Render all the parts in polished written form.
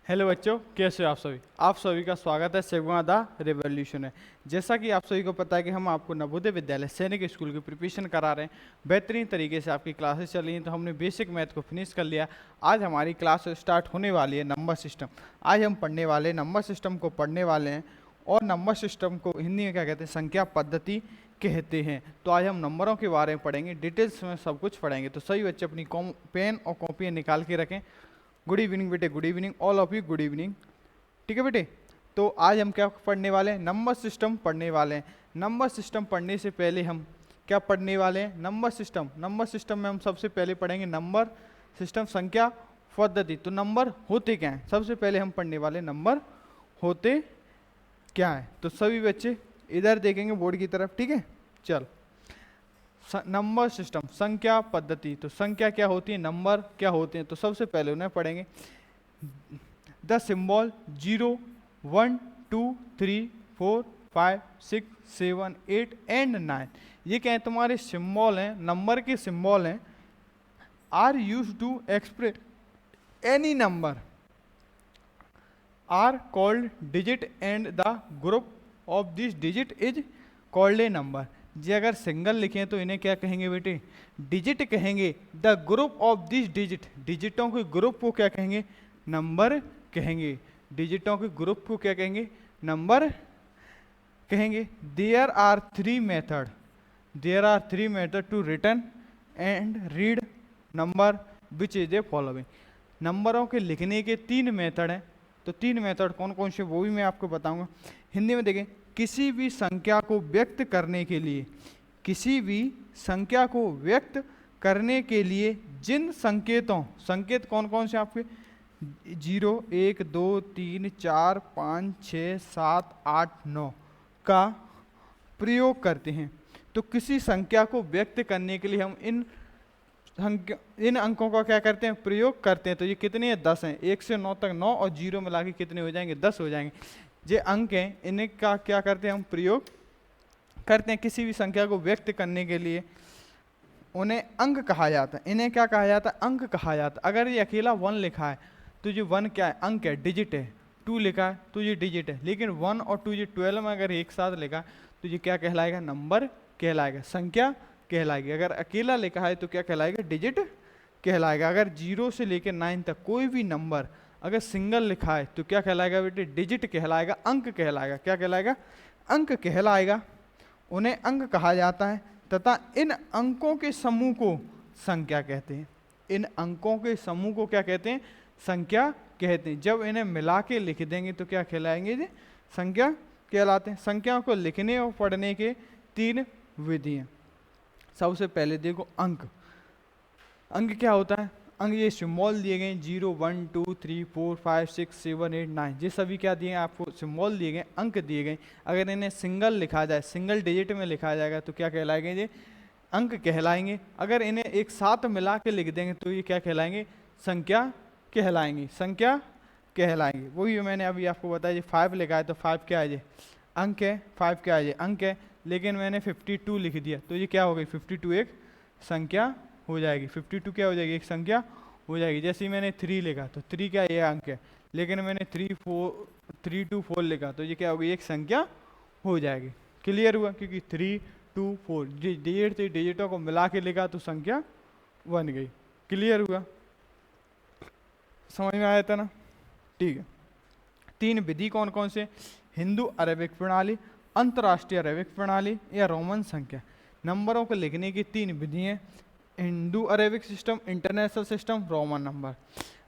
Hello बच्चों, कैसे हो आप सभी का स्वागत है सिग्मा द रिवॉल्यूशन है। जैसा कि आप सभी को पता है कि हम आपको नवोदय विद्यालय सैनिक स्कूल की प्रिपरेशन करा रहे हैं। बेहतरीन तरीके से आपकी क्लासेस चल रही हैं, तो हमने बेसिक मैथ को फिनिश कर लिया। आज हमारी क्लास स्टार्ट होने वाली है नंबर सिस्टम। आज हम पढ़ने वाले नंबर सिस्टम को पढ़ने वाले हैं, और नंबर सिस्टम को हिंदी में क्या कहते हैं, संख्या पद्धति कहते हैं। तो आज हम नंबरों के बारे में पढ़ेंगे, डिटेल्स में सब कुछ पढ़ेंगे। तो सभी बच्चे अपनी पेन और कॉपियाँ निकाल के रखें। गुड इवनिंग बेटे, good evening all of you, good evening. ठीक है बेटे, तो आज हम क्या पढ़ने वाले हैं, नंबर सिस्टम पढ़ने वाले हैं। नंबर सिस्टम पढ़ने से पहले हम क्या पढ़ने वाले हैं, नंबर सिस्टम। नंबर सिस्टम में हम सबसे पहले पढ़ेंगे नंबर सिस्टम संख्या पद्धति। तो नंबर होते क्या हैं, सबसे पहले हम पढ़ने वाले नंबर होते क्या हैं। तो सभी बच्चे इधर देखेंगे बोर्ड की तरफ, ठीक है। चल, नंबर सिस्टम संख्या पद्धति। तो संख्या क्या होती है, नंबर क्या होते हैं। तो सबसे पहले उन्हें पढ़ेंगे द सिंबल 0, 1, 2, 3, 4, 5, 6, 7, 8 एंड 9। ये क्या है, तुम्हारे सिंबल हैं, नंबर के सिंबल हैं। Are use to express any number, are called digit and the group of this digit is called a number. जी अगर सिंगल लिखे हैं तो इन्हें क्या कहेंगे बेटे, डिजिट कहेंगे। The group of this digit, डिजिटों के ग्रुप को क्या कहेंगे, नंबर कहेंगे। डिजिटों के ग्रुप को क्या कहेंगे, नंबर कहेंगे। There are three method to return and read number which is a following. नंबरों के लिखने के तीन मेथड हैं। तो तीन मेथड कौन कौन से, वो भी मैं आपको बताऊंगा। हिंदी में देखें, किसी भी संख्या को व्यक्त करने के लिए, किसी भी संख्या को व्यक्त करने के लिए जिन संकेतों, संकेत कौन कौन से आपके, 0, 1, 2, 3, 4, 5, 6, 7, 8, 9 का प्रयोग करते हैं। तो किसी संख्या को व्यक्त करने के लिए हम इन अंकों का क्या करते हैं, प्रयोग करते हैं। तो ये कितने हैं, 10 हैं। 1 से 9 तक 9 और 0 मिला के कितने हो जाएंगे, 10 हो जाएंगे। ये अंक हैं, इन्हें का क्या करते हैं, हम प्रयोग करते हैं किसी भी संख्या को व्यक्त करने के लिए। उन्हें अंक कहा जाता है। इन्हें क्या कहा जाता है, अंक कहा जाता है। अगर ये अकेला 1 लिखा है तो ये 1 क्या है, अंक है, डिजिट है। 2 लिखा है तो ये डिजिट है। लेकिन 1 और 2 ये 12 में अगर एक साथ लिखा है तो ये क्या कहलाएगा, नंबर कहलाएगा, संख्या कहलाएगी। अगर अकेला लिखा है तो क्या कहलाएगा, डिजिट कहलाएगा। अगर 0 से लेकर 9 तक कोई भी नंबर अगर सिंगल लिखा है तो क्या कहलाएगा बेटे, डिजिट कहलाएगा, अंक कहलाएगा। क्या कहलाएगा, अंक कहलाएगा। उन्हें अंक कहा जाता है, तथा इन अंकों के समूह को संख्या कहते हैं। इन अंकों के समूह को क्या कहते हैं, संख्या कहते हैं। जब इन्हें मिला के लिख देंगे तो क्या कहलाएंगे जी, संख्या कहलाते हैं। संख्याओं को लिखने और पढ़ने के तीन विधि हैं। सबसे पहले देखो अंक। अंक क्या होता है, अंक ये सिम्बॉल दिए गए, 0, 1, 2, 3, 4, 5, 6, 7, 8, 9, ये सभी क्या दिए हैं आपको, सिम्बॉल दिए गए, अंक दिए गए। अगर इन्हें सिंगल लिखा जाए, सिंगल डिजिट में लिखा जाएगा तो क्या कहलाएंगे, ये अंक कहलाएंगे। अगर इन्हें एक साथ मिला के लिख देंगे तो ये क्या कहलाएंगे, संख्या कहलाएंगी, संख्या कहलाएंगे। वही मैंने अभी आपको बताया, 5 लिखा है तो 5 क्या है, ये अंक है। 5 क्या है, ये अंक है। लेकिन मैंने 52 लिख दिया तो ये क्या हो गई, 52 एक संख्या हो जाएगी। 52 क्या हो जाएगी, एक संख्या हो जाएगी। जैसे ही मैंने 3 लिखा तो 3 क्या, ये अंक है। लेकिन मैंने 3, 2, 4 लिखा तो ये क्या होगी, एक संख्या हो जाएगी। क्लियर हुआ, क्योंकि 3, 2, 4 डिजिट से डिजिटों को मिला के लिखा तो संख्या बन गई। क्लियर हुआ, समझ में आया था ना, ठीक है। तीन विधि कौन कौन से, हिंदू अरेबिक प्रणाली, अंतर्राष्ट्रीय अरेबिक प्रणाली या रोमन संख्या। नंबरों को लिखने की तीन विधि हैं, Hindu Arabic system, international system, Roman number.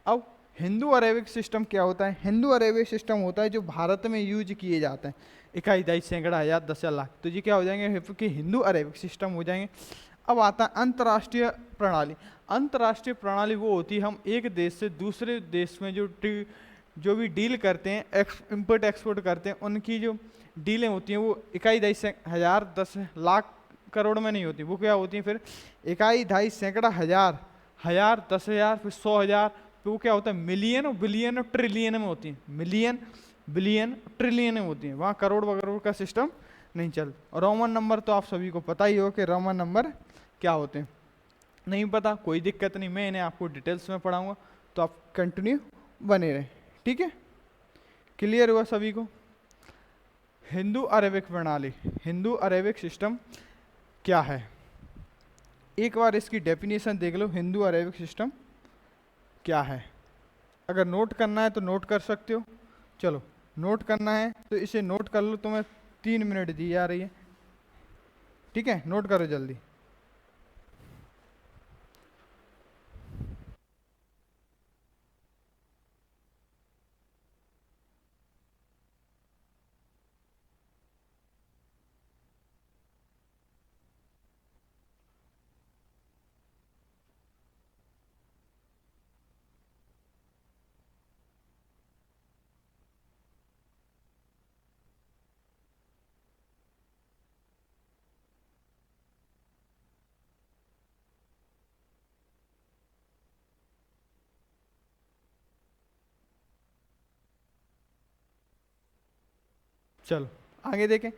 अब हिंदू अरेबिक सिस्टम क्या होता है, हिंदू अरेबिक सिस्टम होता है जो भारत में यूज किए जाते हैं, इकाई, दहाई, सैकड़ा, हजार, 10 लाख। तो ये क्या हो जाएंगे कि हिंदू अरेबिक सिस्टम हो जाएंगे। अब आता है अंतर्राष्ट्रीय प्रणाली। अंतर्राष्ट्रीय प्रणाली वो होती है, हम एक देश से दूसरे देश में जो भी डील करते हैं, इंपोर्ट एक्सपोर्ट करते हैं, उनकी जो डीलें होती हैं वो इकाई, दहाई, हजार, 10 लाख, करोड़ में नहीं होती। वो क्या होती है फिर इकाई, दहाई, सैकड़ा, हजार, 10,000, फिर 100,000, फिर वो क्या होता है मिलियन और बिलियन और ट्रिलियन में होती है। मिलियन, बिलियन, ट्रिलियन में होती है, वहाँ करोड़ वकरोड़ का सिस्टम नहीं चलता। रोमन नंबर तो आप सभी को पता ही हो कि रोमन नंबर क्या होते हैं। नहीं पता कोई दिक्कत नहीं, मैं इन्हें आपको डिटेल्स में पढ़ाऊंगा, तो आप कंटिन्यू बने रहें, ठीक है, क्लियर हुआ सभी को। हिंदू अरेबिक प्रणाली, हिंदू अरेबिक सिस्टम क्या है, एक बार इसकी डेफिनेशन देख लो, हिंदू अरेबिक सिस्टम क्या है। अगर नोट करना है तो नोट कर सकते हो, चलो नोट करना है तो इसे नोट कर लो, तुम्हें 3 मिनट दी जा रही है, ठीक है, नोट करो जल्दी। चलो आगे देखें,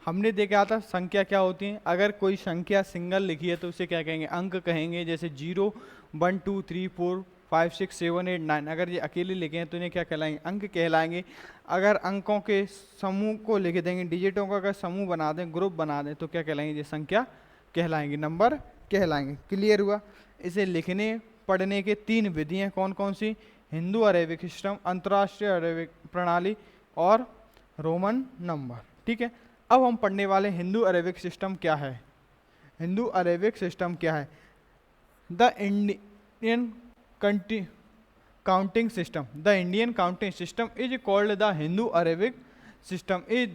हमने देखा था संख्या क्या होती है, अगर कोई संख्या सिंगल लिखी है तो उसे क्या कहेंगे, अंक कहेंगे। जैसे 0 1 2 3 4 5 6 7 8 9, अगर ये अकेले लिखे हैं तो इन्हें क्या कहलाएंगे, अंक कहलाएंगे। अगर अंकों के समूह को लिख देंगे, डिजिटों का अगर समूह बना दें, ग्रुप बना दें, तो क्या कहलाएंगे, ये संख्या कहलाएंगे, नंबर कहलाएंगे। क्लियर हुआ। इसे लिखने पढ़ने के 3 विधियाँ कौन कौन सी, हिंदू अरेबिक सिस्टम, अंतर्राष्ट्रीय अरेबिक प्रणाली और रोमन नंबर, ठीक है। अब हम पढ़ने वाले हिंदू अरेबिक सिस्टम क्या है। हिंदू अरेबिक सिस्टम क्या है, the Indian counting system, the Indian counting system is called the Hindu Arabic system is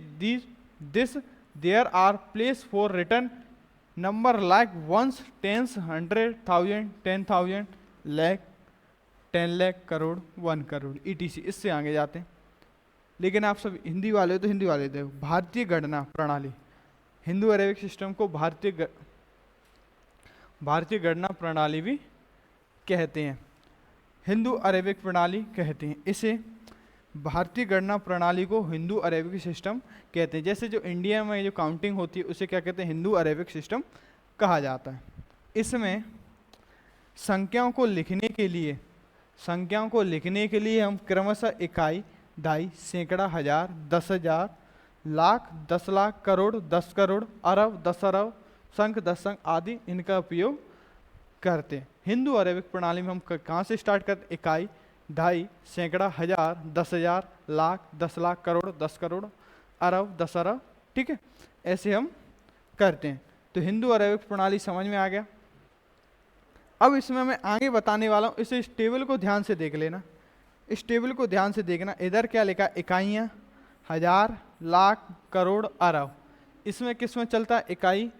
this there are place for return number like ones, tens, 100,000, 10,000, lakh, 10 lakh, crore, 1 crore, ETC। इससे आगे जाते हैं, लेकिन आप सब हिंदी वाले हो तो हिंदी वाले देखो। भारतीय गणना प्रणाली, हिंदू अरेबिक सिस्टम को भारतीय गणना प्रणाली भी कहते हैं, हिंदू अरेबिक प्रणाली कहते हैं। इसे भारतीय गणना प्रणाली को हिंदू अरेबिक सिस्टम कहते हैं। जैसे जो इंडिया में जो काउंटिंग होती है उसे क्या कहते हैं, हिंदू अरेबिक सिस्टम कहा जाता है। इसमें संख्याओं को लिखने के लिए हम क्रमशः इकाई, दहाई, सैकड़ा, हजार, 10,000, लाख, 10 लाख, करोड़, 10 करोड़, अरब, 10 अरब, संख, 10 संख आदि इनका उपयोग करते हैं। हिंदू अरेबिक प्रणाली में हम कहाँ से स्टार्ट करते हैं, इकाई, दहाई, सैकड़ा, हजार, 10,000, लाख, 10 लाख, करोड़, 10 करोड़, अरब, 10 अरब, ठीक है, ऐसे हम करते हैं। तो हिंदू अरेबिक प्रणाली समझ में आ गया। अब इसमें मैं आगे बताने वाला हूँ, इस टेबल को ध्यान से देख लेना, इस टेबल को ध्यान से देखना। इधर क्या लिखा, इकाइयाँ, हजार, लाख, करोड़, अरब। इसमें किस में चलता है, इकाई,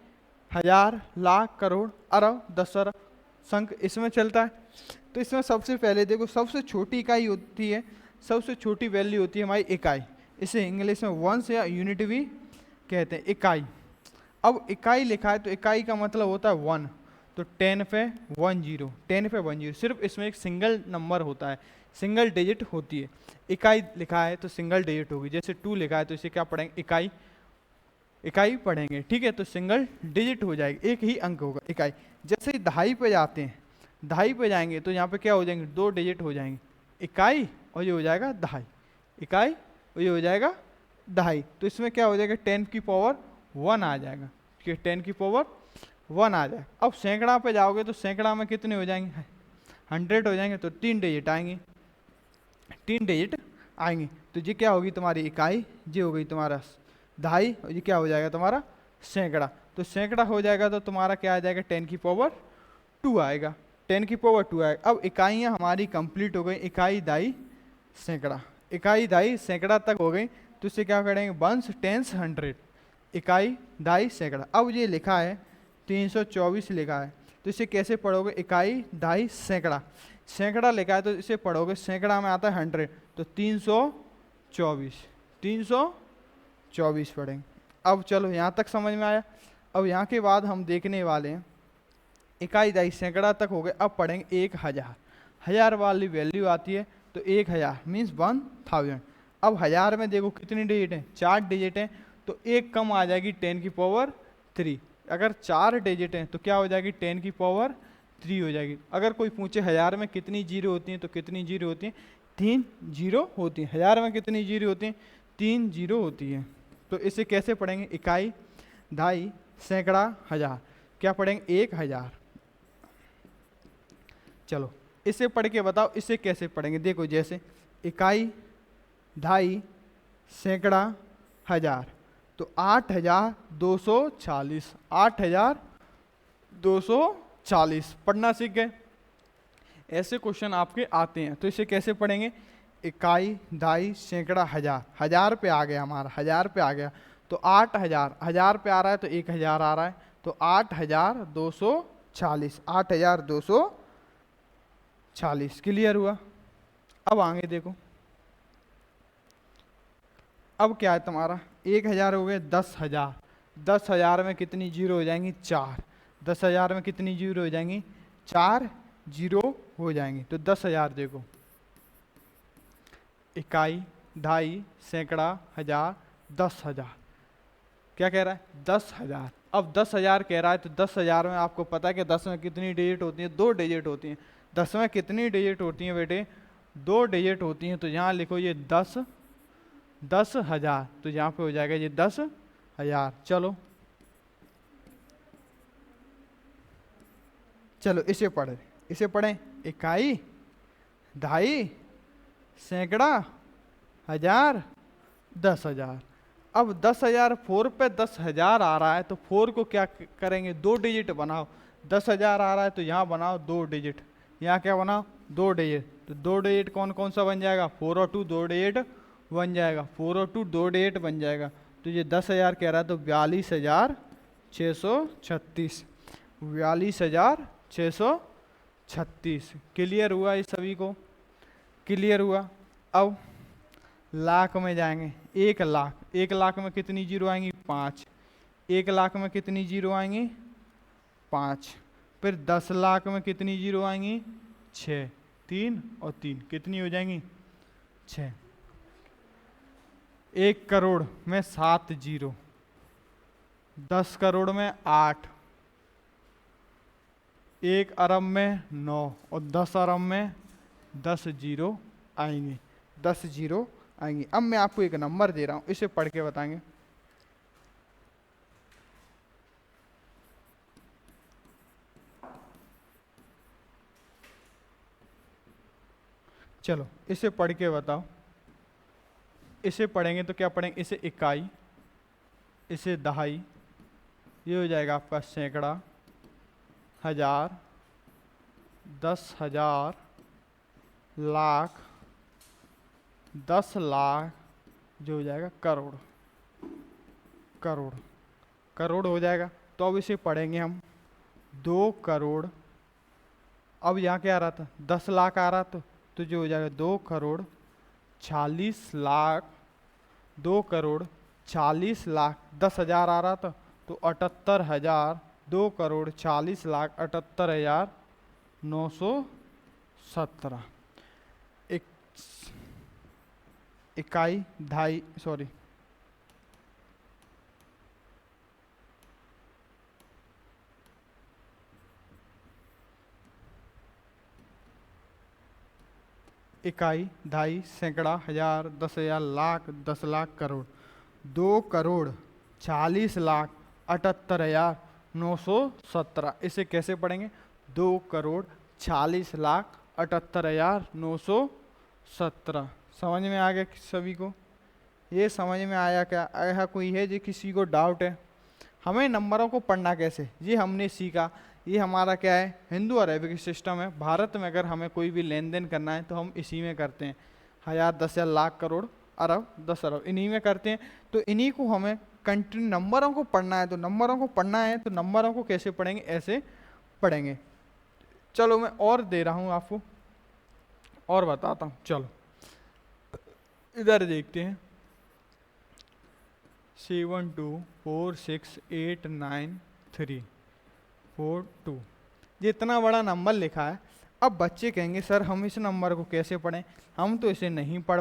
हजार, लाख, करोड़, अरब, 10 अरब, संख इसमें चलता है। तो इसमें सबसे पहले देखो, सबसे छोटी इकाई होती है, सबसे छोटी वैल्यू होती है हमारी इकाई। इसे इंग्लिश में वंस या यूनिट भी कहते हैं, इकाई। अब इकाई लिखा है तो इकाई का मतलब होता है 1, तो 10 पे 1 0, 10 पे 1 0, सिर्फ इसमें एक सिंगल नंबर होता है, सिंगल डिजिट होती है। इकाई लिखा है तो सिंगल डिजिट होगी। जैसे 2 लिखा है तो इसे क्या पढ़ेंगे, इकाई पढ़ेंगे, ठीक है, तो सिंगल डिजिट हो जाएगी, एक ही अंक होगा, इकाई। जैसे ही दहाई पे जाते हैं, दहाई पे जाएंगे तो यहाँ पे क्या हो जाएंगे, 2 डिजिट हो जाएंगे, इकाई और ये हो जाएगा दहाई, इकाई और ये हो जाएगा दहाई। तो इसमें क्या हो जाएगा, 10 की पावर 1 आ जाएगा, ठीक है, 10 की पावर 1 आ जाएगा। अब सैकड़ा पे जाओगे तो सैकड़ा में कितने हो जाएंगे, 100 हो जाएंगे, तो 3 डिजिट आएंगे, 3 डिजिट आएंगे। तो ये क्या होगी तुम्हारी इकाई, ये हो गई तुम्हारा दहाई, और ये क्या हो जाएगा तुम्हारा सैकड़ा। तो सैकड़ा हो जाएगा तो तुम्हारा क्या आ जाएगा, 10 की पावर 2 आएगा, 10 की पावर 2 आएगा। अब इकाइयाँ हमारी कंप्लीट हो गई, इकाई, दहाई, सैकड़ा, इकाई, दहाई, सैकड़ा तक हो गई। तो इससे क्या करेंगे, वंस, टेंस, 100, इकाई, दहाई, सैकड़ा। अब ये लिखा है 324 लिखा है, तो इसे कैसे पढ़ोगे, इकाई, दहाई, सैकड़ा, सैकड़ा लिखा है तो इसे पढ़ोगे, सैकड़ा में आता है 100, तो 324 पढ़ेंगे। अब चलो यहाँ तक समझ में आया। अब यहाँ के बाद हम देखने वाले हैं, इकाई, दहाई, सैकड़ा तक हो गए। अब पढ़ेंगे 1000, हजार वाली वैल्यू आती है तो 1000 मीन्स 1000। अब हजार में देखो कितनी डिजिट है, 4 डिजिट हैं, तो एक कम आ जाएगी, 10 की पावर 3। अगर 4 डिजिट हैं तो क्या हो जाएगी, 10 की पावर 3 हो जाएगी। अगर कोई पूछे हजार में कितनी जीरो होती हैं तो कितनी जीरो होती हैं, 3 जीरो होती हैं। 1000 में कितनी जीरो होती हैं? 3 जीरो होती है। तो इसे कैसे पढ़ेंगे? इकाई, दहाई, सैकड़ा, हजार। क्या पढ़ेंगे? 1000। चलो इसे पढ़ के बताओ इसे कैसे पढ़ेंगे। देखो जैसे इकाई, दहाई, सैकड़ा, हजार, तो 8240। 8240 पढ़ना सीख गए। ऐसे क्वेश्चन आपके आते हैं, तो इसे कैसे पढ़ेंगे? इकाई, दहाई, सैकड़ा, हजार। 1000 पे आ गया हमारा, 1000 पे आ गया तो 8000। 1000 पे आ रहा है तो 1000 आ रहा है, तो 8240। 8240 क्लियर हुआ। अब आगे देखो, अब क्या है तुम्हारा? 1000 हो गए 10,000। 10,000 में कितनी जीरो हो जाएंगी? 4। 10,000 में कितनी जीरो हो जाएंगी? 4 जीरो हो जाएंगी। तो 10,000 देखो, इकाई, दहाई, सैकड़ा, हजार, 10,000। क्या कह रहा है? 10,000। अब 10,000 कह रहा है तो 10,000 में आपको पता है कि 10 में कितनी डिजिट होती है? 2 डिजिट होती हैं। 10 में कितनी डिजिट होती हैं बेटे? 2 डिजिट होती हैं। तो यहाँ लिखो ये 10,000, तो यहाँ पे हो जाएगा ये 10,000। चलो चलो इसे पढ़ें। इकाई, दहाई, सैकड़ा, हजार, 10,000। अब 10,000 4 पे 10,000 आ रहा है, तो 4 को क्या करेंगे? 2 डिजिट बनाओ। 10,000 आ रहा है तो यहाँ बनाओ 2 डिजिट। यहाँ क्या बनाओ? 2 डिजिट। तो 2 डिजिट कौन कौन सा बन जाएगा? 4 और 2 2 डिजिट बन जाएगा। 4 और 2 2 डिजिट बन जाएगा। तो ये 10,000 कह रहा है तो 42,636। 42,636। क्लियर हुआ ये सभी को? क्लियर हुआ। अब लाख में जाएंगे। 1 लाख। 1 लाख में कितनी जीरो आएंगी? 5। 1 लाख में कितनी जीरो आएंगी? 5। फिर 10 लाख में कितनी जीरो आएंगी? 6। 3 और 3 कितनी हो जाएंगी? 6। 1 करोड़ में 7 जीरो। 10 करोड़ में 8। 1 अरब में 9 और 10 अरब में 10 जीरो आएंगे। 10 जीरो आएंगी। अब मैं आपको एक नंबर दे रहा हूं, इसे पढ़ के बताएंगे। चलो इसे पढ़ के बताओ। इसे पढ़ेंगे तो क्या पढ़ेंगे? इसे इकाई, इसे दहाई, ये हो जाएगा आपका सैकड़ा, हजार, 10,000, लाख, 10 लाख, जो हो जाएगा करोड़। करोड़ हो जाएगा। तो अब इसे पढ़ेंगे हम 2 करोड़। अब यहाँ क्या आ रहा था? 10 लाख आ रहा था, तो जो हो जाएगा 2 करोड़ 40 लाख। 2 करोड़ 40 लाख। 10,000 आ रहा था तो 78,000। 2 करोड़ 40 लाख 78,917। इकाई, दहाई, सॉरी, इकाई, दहाई, सैकड़ा, हजार, 10,000, लाख, 10 लाख, करोड़। 2 करोड़ 40 लाख 78,917। इसे कैसे पढ़ेंगे? 2 करोड़ 40 लाख 78,917। समझ में आ गया सभी को? ये समझ में आया क्या? ऐसा कोई है जो किसी को डाउट है? हमें नंबरों को पढ़ना कैसे, ये हमने सीखा। ये हमारा क्या है? हिंदू अरेबिक सिस्टम है। भारत में अगर हमें कोई भी लेन देन करना है तो हम इसी में करते हैं। हजार, 10,000, लाख, करोड़, अरब, 10 अरब, इन्हीं में करते हैं। तो इन्हीं को हमें कंटिन्यू नंबरों को पढ़ना है। तो नंबरों को पढ़ना है तो नंबरों को कैसे पढ़ेंगे? ऐसे पढ़ेंगे। चलो मैं और दे रहा हूँ आपको, और बताता हूँ। चलो इधर देखते हैं। 72468942। ये इतना बड़ा नंबर लिखा है। अब बच्चे कहेंगे सर हम इस नंबर को कैसे पढ़ें? हम तो इसे नहीं पढ़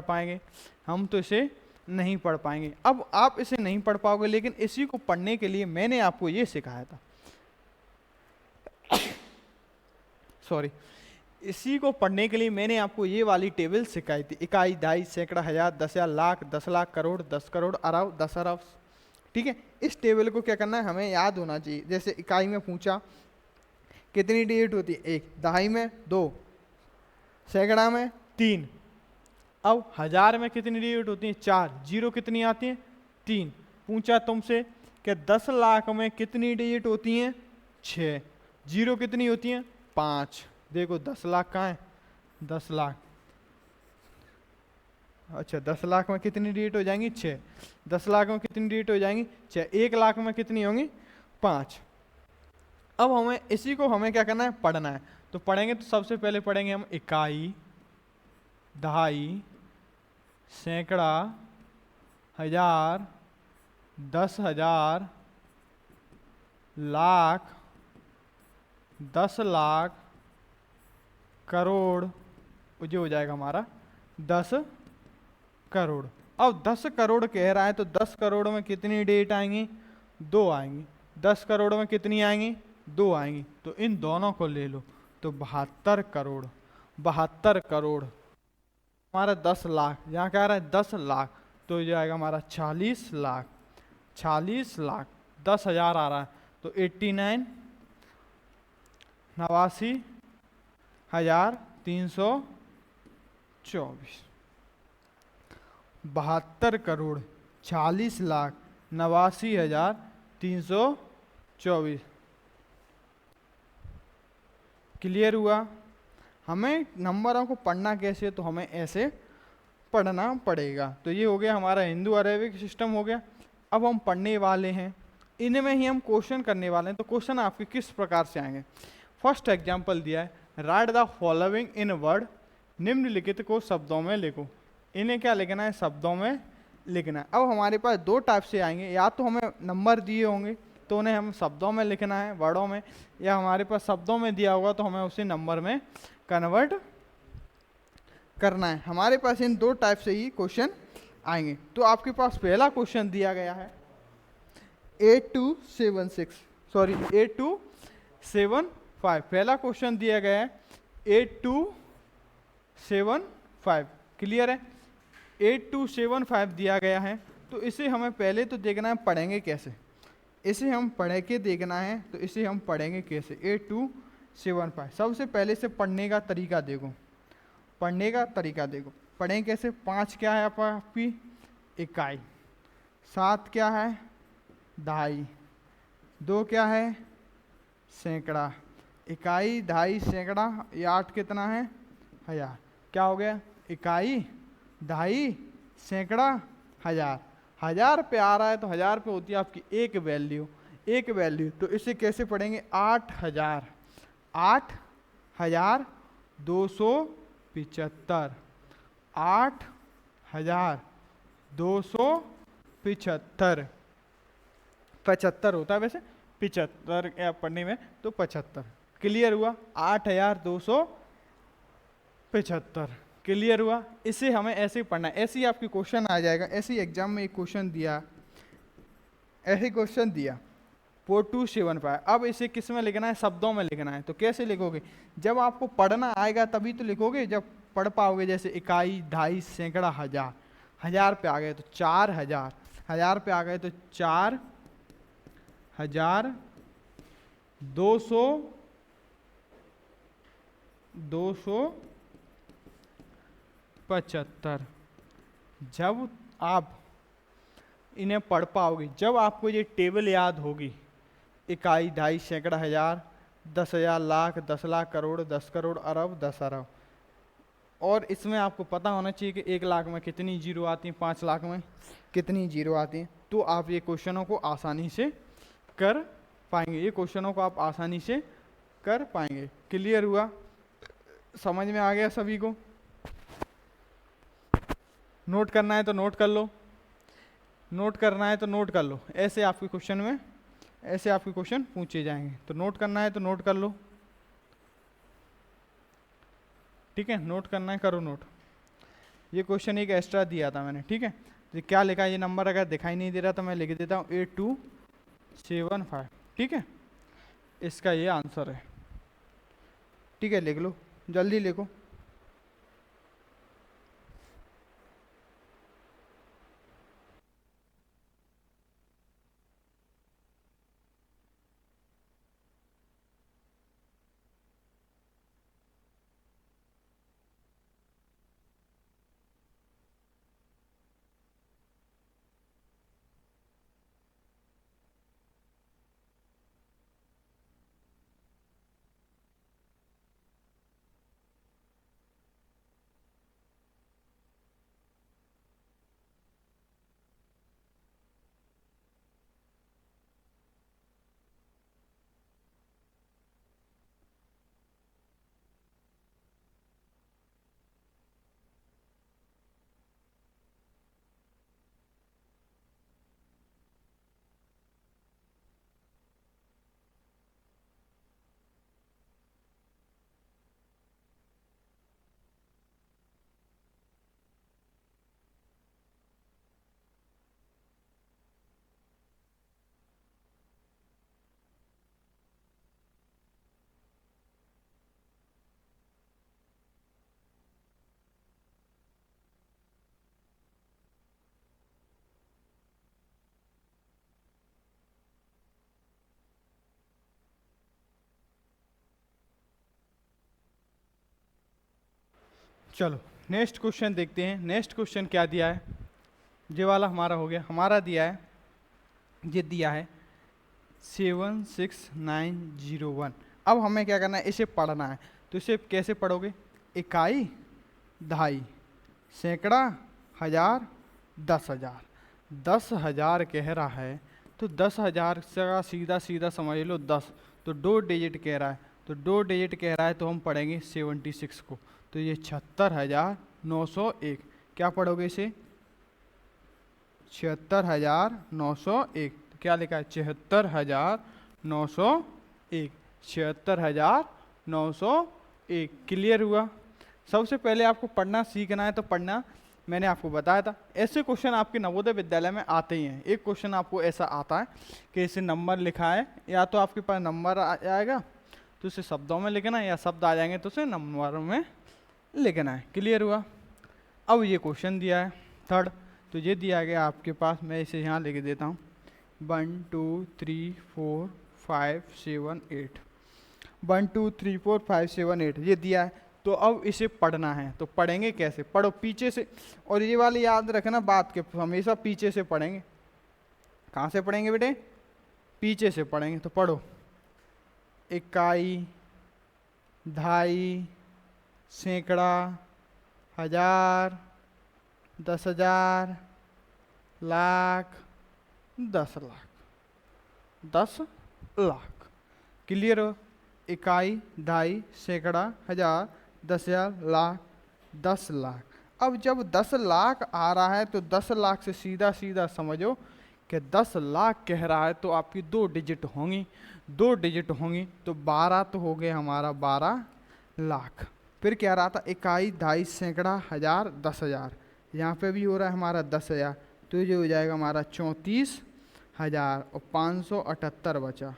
पाएंगे। अब आप इसे नहीं पढ़ पाओगे, लेकिन इसी को पढ़ने के लिए मैंने आपको ये सिखाया था। सॉरी, इसी को पढ़ने के लिए मैंने आपको ये वाली टेबल सिखाई थी, इकाई, दहाई, सैकड़ा, हजार, 10,000, लाख, 10 लाख, करोड़, 10 करोड़, अरब, 10 अरब। ठीक है, इस टेबल को क्या करना है, हमें याद होना चाहिए। जैसे इकाई में पूछा कितनी डिजिट होती है, 1, दहाई में 2, सैकड़ा में 3। अब हजार में कितनी डिजिट होती है, 4, जीरो कितनी आती है, 3। पूछा तुमसे कि 10 लाख में कितनी डिजिट होती हैं, 6, जीरो कितनी होती हैं, 5। देखो 10 लाख कहाँ है, 10 लाख, अच्छा 10 लाख में कितनी डिजिट हो जाएंगी, 6। 10 लाख में कितनी डिजिट हो जाएंगी, 6। 1 लाख में कितनी होंगी, 5। अब हमें इसी को हमें क्या करना है, पढ़ना है। तो पढ़ेंगे तो सबसे पहले पढ़ेंगे हम इकाई, दहाई, सैकड़ा, हजार, 10,000, लाख, 10 लाख, करोड़, जो हो जाएगा हमारा 10 करोड़। अब 10 करोड़ कह रहा है तो 10 करोड़ में कितनी डिजिट आएंगी, 2 आएंगी। 10 करोड़ में कितनी आएंगी, 2 आएंगी। तो इन दोनों को ले लो, तो 72 करोड़। 72 करोड़ हमारा 10 लाख, यहाँ क्या आ रहा है, 10 लाख, तो ये जाएगा हमारा 40 लाख। 40 लाख, 10,000 आ रहा है तो 89, 89,324। 72 करोड़ 40 लाख 89,324। क्लियर हुआ। हमें नंबरों को पढ़ना कैसे, तो हमें ऐसे पढ़ना पड़ेगा। तो ये हो गया हमारा हिंदू अरेबिक सिस्टम हो गया। अब हम पढ़ने वाले हैं, इनमें ही हम क्वेश्चन करने वाले हैं। तो क्वेश्चन आपके किस प्रकार से आएंगे, फर्स्ट एग्जांपल दिया है, right the following in word, निम्नलिखित को शब्दों में लिखो। इन्हें क्या लिखना है, शब्दों में लिखना है। अब हमारे पास दो टाइप से आएंगे, या तो हमें नंबर दिए होंगे तो उन्हें हम शब्दों में लिखना है, वर्डों में, या हमारे पास शब्दों में दिया होगा तो हमें उसे नंबर में कन्वर्ट करना है। हमारे पास इन दो टाइप से ही क्वेश्चन आएंगे। तो आपके पास पहला क्वेश्चन दिया गया है 8275। पहला क्वेश्चन दिया गया है 8275। क्लियर है, 8275 दिया गया है। तो इसे हमें पहले तो देखना है पढ़ेंगे कैसे, इसे हम पढ़ के देखना है। तो इसे हम पढ़ेंगे कैसे, 8275। सबसे पहले से पढ़ने का तरीका देखो, पढ़ने का तरीका देखो। पढ़ें कैसे, 5 क्या है आपकी इकाई, 7 क्या है दहाई, 2 क्या है सैकड़ा, इकाई दहाई सैकड़ा, ये 8 कितना है हजार। क्या हो गया, इकाई दहाई सैकड़ा हजार। 1000 पे आ रहा है तो 1000 पे होती है आपकी एक वैल्यू, एक वैल्यू। तो इसे कैसे पढ़ेंगे, 8000, 8275, 8275, 75 होता है वैसे, 75 या पढ़ने में तो 75। क्लियर हुआ, 8275। क्लियर हुआ। इसे हमें ऐसे ही पढ़ना है, ऐसे ही आपकी क्वेश्चन आ जाएगा। ऐसे ही एग्जाम में एक क्वेश्चन दिया, ऐसे क्वेश्चन दिया 4275। अब इसे किस में लिखना है, शब्दों में लिखना है। तो कैसे लिखोगे, जब आपको पढ़ना आएगा तभी तो लिखोगे, जब पढ़ पाओगे। जैसे इकाई दहाई सैकड़ा हजार, 1000 पे आ गए तो 4000, 1000 पे आ गए तो 4000, 275। जब आप इन्हें पढ़ पाओगे, जब आपको ये टेबल याद होगी, इकाई दहाई सैकड़ा हजार, 10,000, लाख, 10 लाख, करोड़, 10 करोड़, अरब, 10 अरब। और इसमें आपको पता होना चाहिए कि 1 लाख में कितनी जीरो आती हैं, 5 लाख में कितनी जीरो आती हैं। तो आप ये क्वेश्चनों को आसानी से कर पाएंगे, ये क्वेश्चनों को आप आसानी से कर पाएंगे। क्लियर हुआ, समझ में आ गया सभी को। नोट करना है तो नोट कर लो, नोट करना है तो नोट कर लो। ऐसे आपके क्वेश्चन में, ऐसे आपके क्वेश्चन पूछे जाएंगे। तो नोट करना है तो नोट कर लो, ठीक है, नोट करना है करो नोट। ये क्वेश्चन एक एक्स्ट्रा दिया था मैंने, ठीक है। तो क्या लिखा है, ये नंबर अगर दिखाई नहीं दे रहा तो मैं लिख देता हूँ 8275, ठीक है। इसका ये आंसर है, ठीक है, लिख लो। जल्दी लिखो। चलो नेक्स्ट क्वेश्चन देखते हैं। नेक्स्ट क्वेश्चन क्या दिया है, ये वाला हमारा हो गया। हमारा दिया है, ये दिया है 76901। अब हमें क्या करना है, इसे पढ़ना है। तो इसे कैसे पढ़ोगे, इकाई, दहाई, सैकड़ा, हजार, 10,000। 10,000 कह रहा है तो 10,000 का सीधा सीधा समझ लो 10, तो 2 डिजिट कह रहा है, तो 2 डिजिट कह रहा है तो हम पढ़ेंगे 76 को। तो ये 76,901। क्या पढ़ोगे इसे, 76,901। तो क्या लिखा है, 76,901, 76,901। क्लियर हुआ। सबसे पहले आपको पढ़ना सीखना है, तो पढ़ना मैंने आपको बताया था। ऐसे क्वेश्चन आपके नवोदय विद्यालय में आते ही हैं। एक क्वेश्चन आपको ऐसा आता है कि इसे नंबर लिखा है, या तो आपके पास नंबर आ जाएगा तो उसे शब्दों में लिखना है, या शब्द आ जाएंगे तो उसे नंबरों में लिखना है। क्लियर हुआ। अब ये क्वेश्चन दिया है थर्ड, तो ये दिया गया आपके पास, मैं इसे यहाँ लिख देता हूँ 1 2 3 4 5 7 8। 1 2 3 4 5 7 8 ये दिया है। तो अब इसे पढ़ना है, तो पढ़ेंगे कैसे, पढ़ो पीछे से। और ये वाली याद रखना बात के, हमेशा पीछे से पढ़ेंगे। कहाँ से पढ़ेंगे बेटे, पीछे से पढ़ेंगे। तो पढ़ो, इकाई, दहाई, सैकड़ा, हजार, 10,000, लाख, 10 लाख, 10 लाख। क्लियर हो। इकाई, दहाई, सैकड़ा, हजार, 10,000, लाख, 10 लाख। अब जब 10 लाख आ रहा है तो 10 लाख से सीधा सीधा समझो कि 10 लाख कह रहा है तो आपकी 2 डिजिट होंगी। 2 डिजिट होंगी तो 12 तो हो गए हमारा 12 लाख। फिर क्या रहा था, इकाई, दहाई, सैकड़ा, हजार, 10,000। यहाँ पे भी हो रहा है हमारा 10,000, तो ये हो जाएगा हमारा 34,000 और 578 बचा।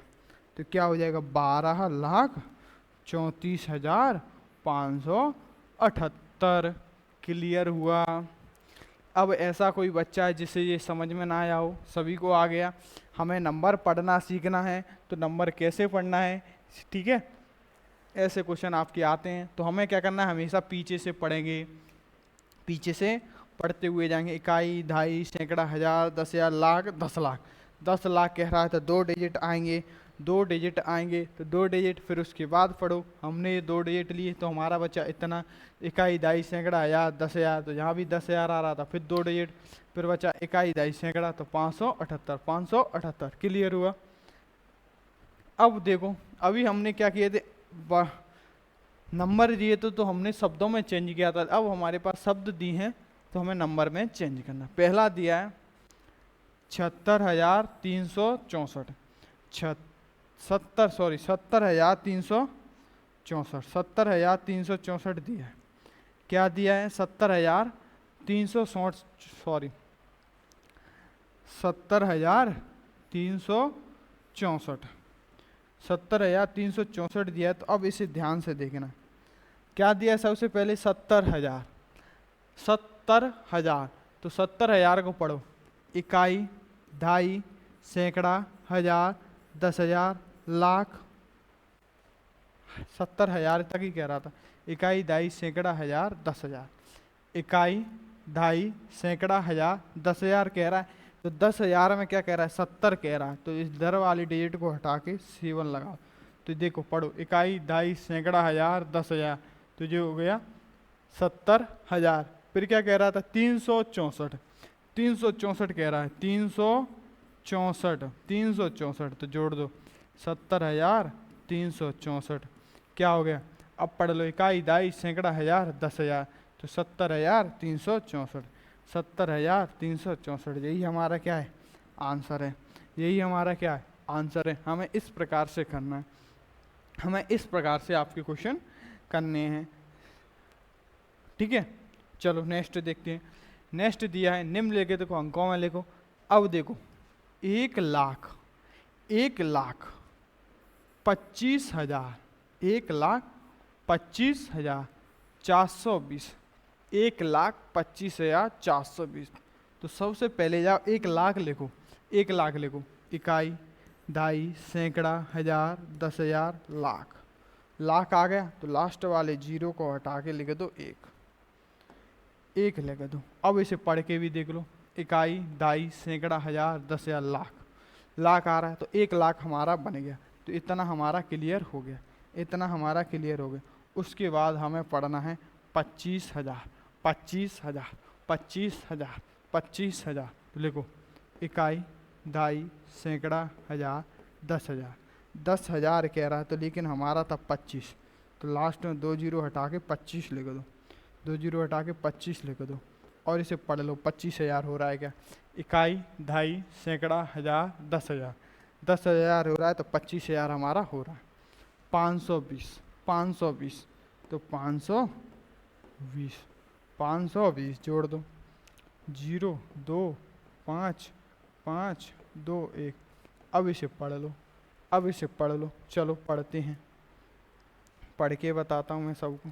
तो क्या हो जाएगा, 12,34,578। क्लियर हुआ। अब ऐसा कोई बच्चा है जिसे ये समझ में ना आया हो, सभी को आ गया। हमें नंबर पढ़ना सीखना है, तो नंबर कैसे पढ़ना है, ठीक है। ऐसे क्वेश्चन आपके आते हैं, तो हमें क्या करना है, हमेशा पीछे से पढ़ेंगे, पीछे से पढ़ते हुए जाएंगे। इकाई, दहाई, सैकड़ा, हजार, 10,000, लाख, 10 लाख। 10 लाख कह रहा है तो 2 डिजिट आएंगे, 2 डिजिट आएंगे तो 2 डिजिट, फिर उसके बाद पढ़ो। हमने ये 2 डिजिट लिए तो हमारा बच्चा इतना, इकाई, दहाई, सैकड़ा, हजार, 10,000, तो यहाँ भी 10,000 आ रहा था, फिर 2 डिजिट, फिर बचा इकाई, दहाई, सैकड़ा, तो 578, 578। क्लियर हुआ। अब देखो, अभी हमने क्या किए थे, नंबर दिए तो हमने शब्दों में चेंज किया था। अब हमारे पास शब्द दिए हैं तो हमें नंबर में चेंज करना। पहला दिया है 76,364, 70,364, 70,364 दिया है। क्या दिया है, 70,364, सॉरी 70,364, 70,364 दिया है। तो अब इसे ध्यान से देखना, क्या दिया है सबसे पहले? 70,000। 70,000, तो 70,000 को पढ़ो, इकाई, ढाई, सैकड़ा, हजार, 10,000, लाख। 70,000 तक ही कह रहा था। इकाई, ढाई, सैकड़ा, हजार, 10,000। इकाई, ढाई, सैकड़ा, हजार, 10,000 कह रहा है। तो 10,000 में क्या कह रहा है? 70 कह रहा है। तो इस दर वाली डिजिट को हटा के C1 लगाओ। तो देखो पढ़ो, इकाई, ढाई, सैकड़ा, हजार, 10,000, तो जो हो गया 70,000। फिर क्या कह रहा था? 364। 364 कह रहा है, 364, 364, तो जोड़ दो 70,000, 364, क्या हो गया? अब पढ़ लो, इकाई, ढाई, सैकड़ा, हजार, 10,000, तो 70,364। 70,364, यही हमारा क्या है? आंसर है। यही हमारा क्या है? आंसर है। हमें इस प्रकार से करना है, हमें इस प्रकार से आपके क्वेश्चन करने हैं। ठीक है, चलो नेक्स्ट देखते हैं। नेक्स्ट दिया है, निम्नलिखित को अंकों में लिखो। अब देखो, 1,00,000, 1,25,000, 1,25,420, 1,25,420। तो सबसे पहले जाओ 1,00,000 लिखो, 1,00,000 लिखो, इकाई, ढाई, सैकड़ा, हजार, 10,000, लाख। लाख आ गया, तो लास्ट वाले जीरो को हटा के लिख दो 1, 1 लिख दो। अब इसे पढ़ के भी देख लो, इकाई, ढाई, सैकड़ा, हजार, 10,000, लाख। लाख आ रहा है, तो 1,00,000 हमारा बन गया। तो इतना हमारा क्लियर हो गया, इतना हमारा क्लियर हो गया। उसके बाद हमें पढ़ना है 25,000, 25,000, 25,000, 25,000। तो लिखो, इकाई, ढाई, सैकड़ा, हजार, 10,000। 10,000 कह रहा है, तो लेकिन हमारा था 25, तो लास्ट में 2 जीरो हटा के 25 लिख दो, 2 जीरो हटा के 25 लिख दो। और इसे पढ़ लो, 25,000 हो रहा है क्या? इकाई, ढाई, सैकड़ा, हजार, 10,000, 10,000 हो रहा है, तो 25,000 हमारा हो रहा है। 520, 520, तो 520, 520 जोड़ दो, 0, 2, 5, 5, 2, 1। अब इसे पढ़ लो, अब इसे पढ़ लो। चलो पढ़ते हैं, पढ़ के बताता हूँ मैं सबको।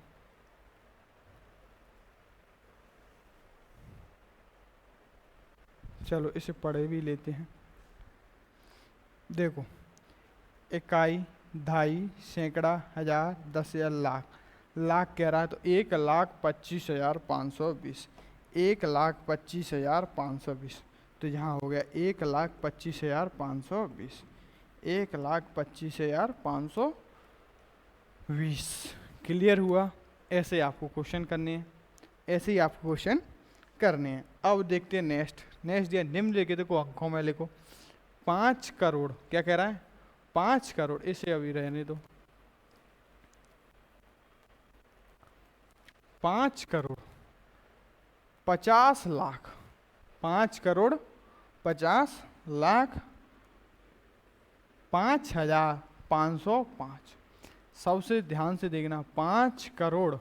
चलो इसे पढ़ भी लेते हैं। देखो, इकाई, ढाई, सैकड़ा, हजार, 10,000, लाख। लाख कह रहा है, तो 1,25,520, 1,25,520। तो यहाँ हो गया 1,25,520, 1,25,520। क्लियर हुआ? ऐसे आपको क्वेश्चन करने हैं, ऐसे ही आपको क्वेश्चन करने हैं। अब देखते हैं नेक्स्ट। नेक्स्ट दिया, निम्नलिखित को अंकों में लिखो। 5 करोड़, क्या कह रहा है? 5 करोड़, इसे अभी रहने दो। 5 करोड़ 50 लाख, 5 करोड़ 50 लाख, 5,505। सबसे ध्यान से देखना, 5 करोड़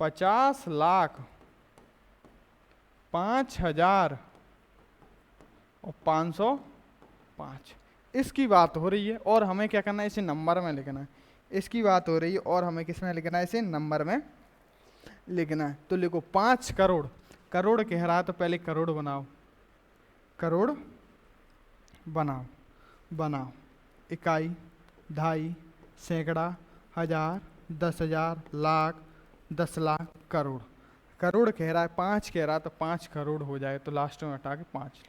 50 लाख, 5,000 और 505, इसकी बात हो रही है। और हमें क्या करना है? इसे नंबर में लिखना है। इसकी बात हो रही है और हमें किस में लिखना है? इसे नंबर में लिखना है। तो लिखो 5 करोड़, करोड़ कह रहा है, तो पहले करोड़ बनाओ, करोड़ बनाओ, बनाओ। इकाई, ढाई, सैकड़ा, हजार, 10,000, लाख, 10 लाख, करोड़। करोड़ कह रहा है, 5 कह रहा है, तो 5 करोड़ हो जाए, तो लास्ट में हटा के 5।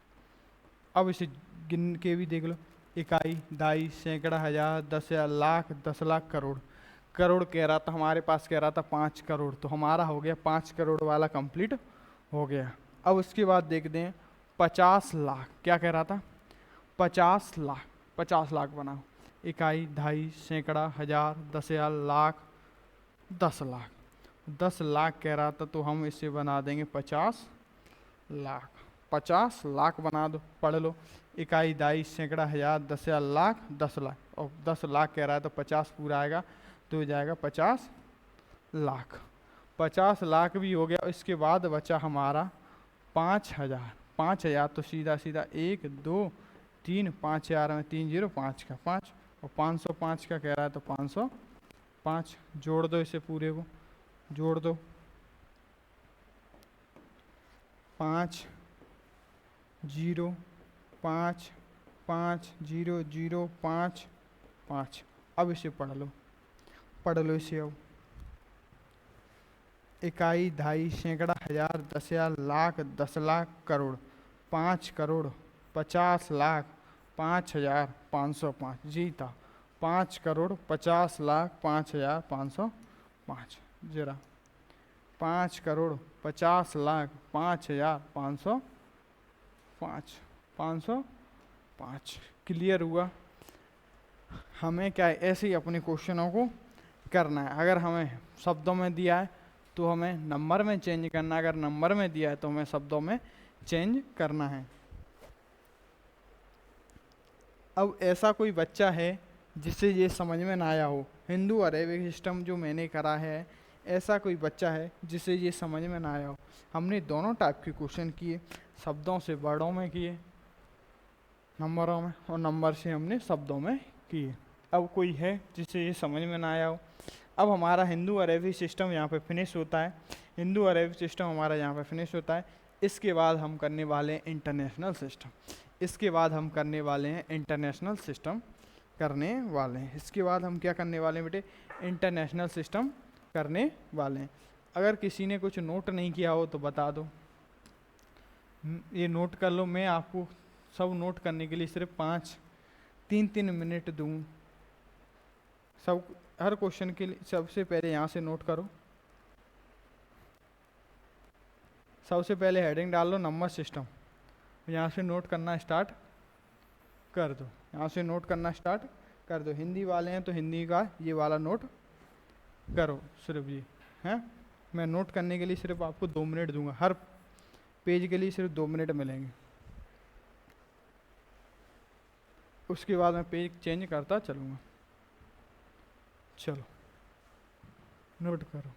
अब इसे गिन के भी देख लो, इकाई, ढाई, सैकड़ा, हजार, 10,000, लाख, 10 लाख, करोड़। करोड़ कह रहा था, हमारे पास कह रहा था 5 करोड़, तो हमारा हो गया 5 करोड़ वाला कंप्लीट हो गया। अब उसके बाद देखते हैं 50 लाख, क्या कह रहा था? 50 लाख, 50 लाख बनाओ। इकाई, ढाई, सैकड़ा, हजार, 10,000, लाख, 10 लाख। 10 लाख कह रहा था, तो हम इसे बना देंगे 50 लाख। 50 लाख बना दो, पढ़ लो, इकाई, ढाई, सैकड़ा, हजार, 10,000, लाख, 10 लाख। और 10 लाख कह रहा है, तो 50 पूरा आएगा, तो हो जाएगा 50 लाख। 50 लाख भी हो गया। इसके बाद बचा हमारा 5,000। 5,000 तो सीधा सीधा 1, 2, 3, 5,000 में 3 जीरो 5 का 5, और 505 का कह रहा है, तो 505। 5 जोड़ दो, इसे पूरे को जोड़ दो, 5 0 5 5 0 0 5 5। अब इसे पढ़ लो इसे। अब इकाई, दहाई, सैकड़ा, हजार, 10,000, लाख, 10 लाख, करोड़। 5 करोड़ 50 लाख 5,505 जी था। 5 करोड़ 50 लाख 5,505। जरा 5 करोड़ 50 लाख 5,505, 505। क्लियर हुआ? हमें क्या है, ऐसे ही अपने क्वेश्चनों को करना है। अगर हमें शब्दों में दिया है तो हमें नंबर में चेंज करना है, अगर नंबर में दिया है तो हमें शब्दों में चेंज करना है। अब ऐसा कोई बच्चा है जिसे ये समझ में ना आया हो, हिंदू अरेबिक सिस्टम जो मैंने करा है, ऐसा कोई बच्चा है जिसे ये समझ में ना आया हो। हमने दोनों टाइप के क्वेश्चन किए, शब्दों से वर्डों में किए, नंबरों में, और नंबर से हमने शब्दों में किए। अब कोई है जिसे ये समझ में ना आया हो। अब हमारा हिंदू अरेबिक सिस्टम यहाँ पे फिनिश होता है। हिंदू अरेबिक सिस्टम हमारा यहाँ पे फिनिश होता है। इसके बाद हम करने वाले हैं इंटरनेशनल सिस्टम। इसके बाद हम करने वाले हैं इंटरनेशनल सिस्टम करने वाले हैं। इसके बाद हम क्या करने वाले हैं बेटे? इंटरनेशनल सिस्टम करने वाले हैं। अगर किसी ने कुछ नोट नहीं किया हो तो बता दो, ये नोट कर लो। मैं आपको सब नोट करने के लिए सिर्फ 3 मिनट दूँ। सब हर क्वेश्चन के लिए सबसे पहले यहाँ से नोट करो। सबसे पहले हेडिंग डाल लो नंबर सिस्टम, यहाँ से नोट करना स्टार्ट कर दो। यहाँ से नोट करना स्टार्ट कर दो। हिंदी वाले हैं तो हिंदी का ये वाला नोट करो सिर्फ ये है। मैं नोट करने के लिए सिर्फ आपको 2 मिनट दूंगा, हर पेज के लिए सिर्फ 2 मिनट मिलेंगे। उसके बाद मैं पेज चेंज करता चलूँगा। चलो नोट करो।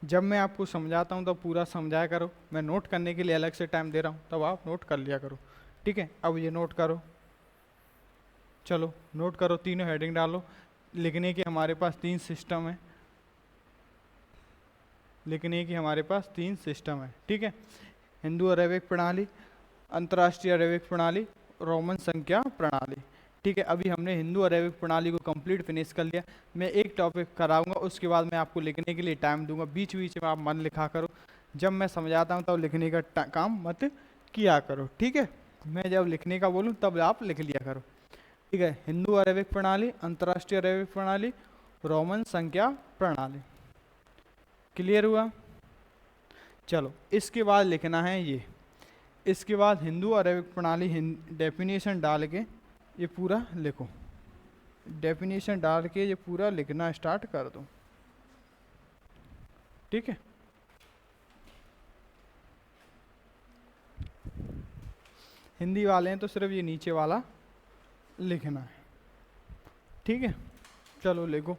जब मैं आपको समझाता हूँ तब पूरा समझाया करो। मैं नोट करने के लिए अलग से टाइम दे रहा हूँ, तब आप नोट कर लिया करो। ठीक है? अब ये नोट करो। चलो नोट करो, तीनों हेडिंग डालो। लिखने के हमारे पास 3 सिस्टम है। लिखने की हमारे पास 3 सिस्टम है। ठीक है? हिंदू अरेबिक प्रणाली, अंतर्राष्ट्रीय अरेबिक प्रणाली, रोमन संख्या प्रणाली। ठीक है? अभी हमने हिंदू अरेबिक प्रणाली को कंप्लीट फिनिश कर लिया। मैं एक टॉपिक कराऊंगा, उसके बाद मैं आपको लिखने के लिए टाइम दूंगा। बीच बीच में आप मन लिखा करो। जब मैं समझाता हूँ तब लिखने का काम मत किया करो। ठीक है? मैं जब लिखने का बोलूँ तब आप लिख लिया करो। ठीक है? हिंदू अरेबिक प्रणाली, अंतर्राष्ट्रीय अरेबिक प्रणाली, रोमन संख्या प्रणाली। क्लियर हुआ? चलो इसके बाद लिखना है ये। इसके बाद हिंदू अरेबिक प्रणाली डेफिनेशन डाल के ये पूरा लिखो। डेफिनेशन डाल के ये पूरा लिखना स्टार्ट कर दो। ठीक है? हिंदी वाले हैं तो सिर्फ ये नीचे वाला लिखना है। ठीक है, चलो लिखो।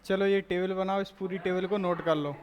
चलो ये टेबल बनाओ, इस पूरी टेबल को नोट कर लो।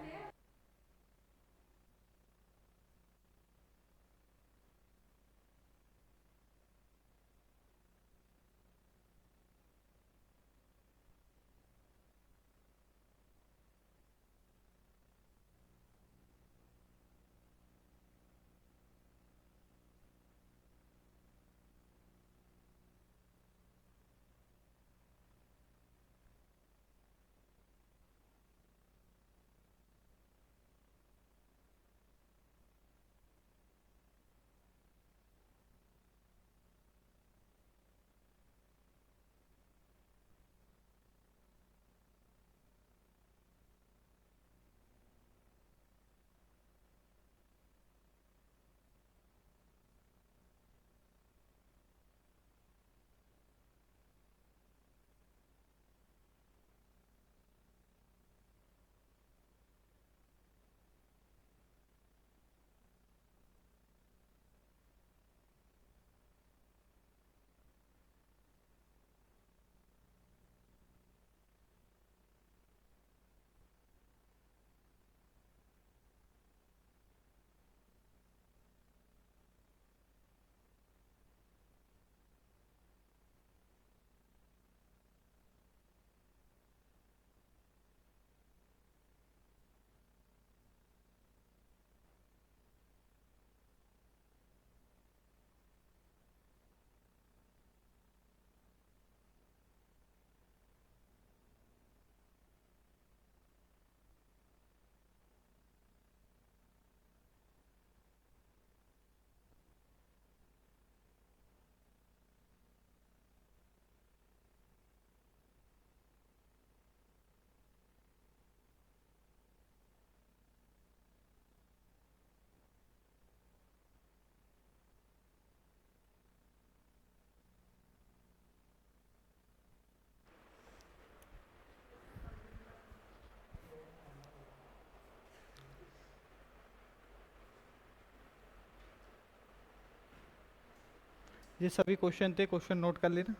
ये सभी क्वेश्चन थे, क्वेश्चन नोट कर लेना।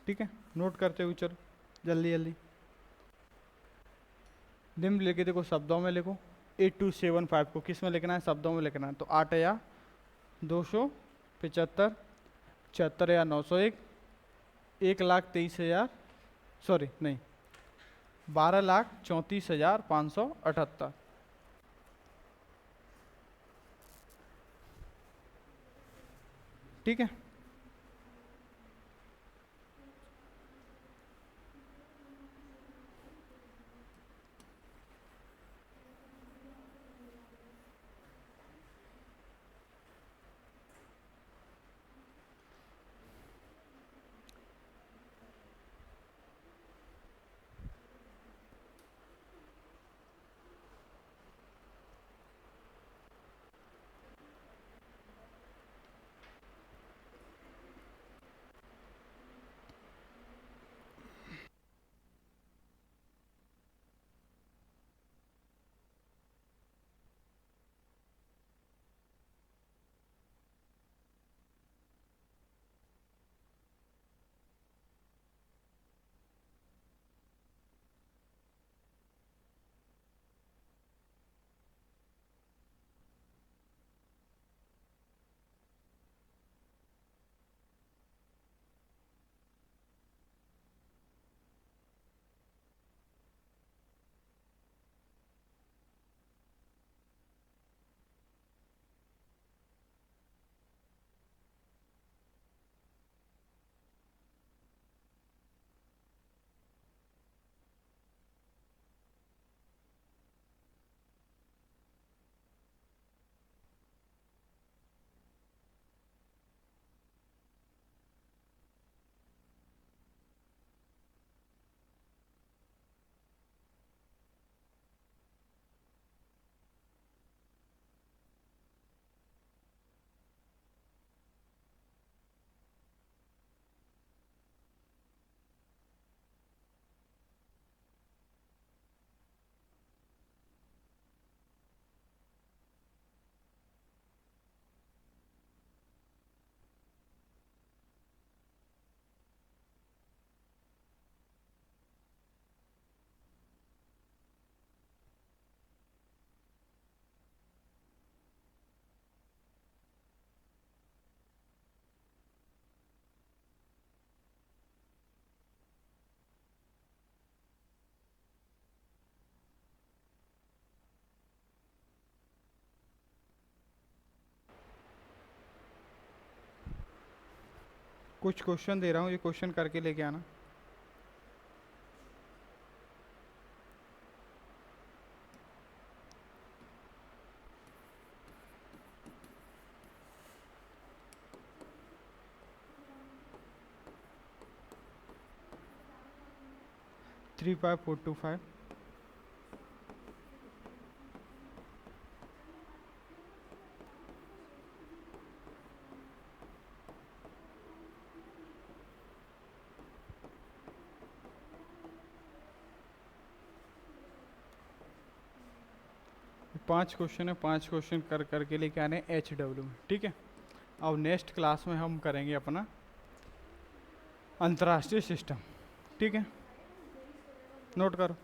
ठीक है, नोट करते हुए चलो जल्दी जल्दी। निम्न लिखे देखो शब्दों में लिखो। 8275 को किस में लिखना है? शब्दों में लिखना है। तो 8 या 275, 76 या 901, 1,23,000, सॉरी नहीं, 12,34,578। ठीक है, कुछ क्वेश्चन दे रहा हूँ, ये क्वेश्चन करके लेके आना। थ्री 5 4 2 5। पांच क्वेश्चन है, पांच क्वेश्चन कर करके लेके आने HW में, ठीक है। अब नेक्स्ट क्लास में हम करेंगे अपना अंतर्राष्ट्रीय सिस्टम, ठीक है। नोट करो।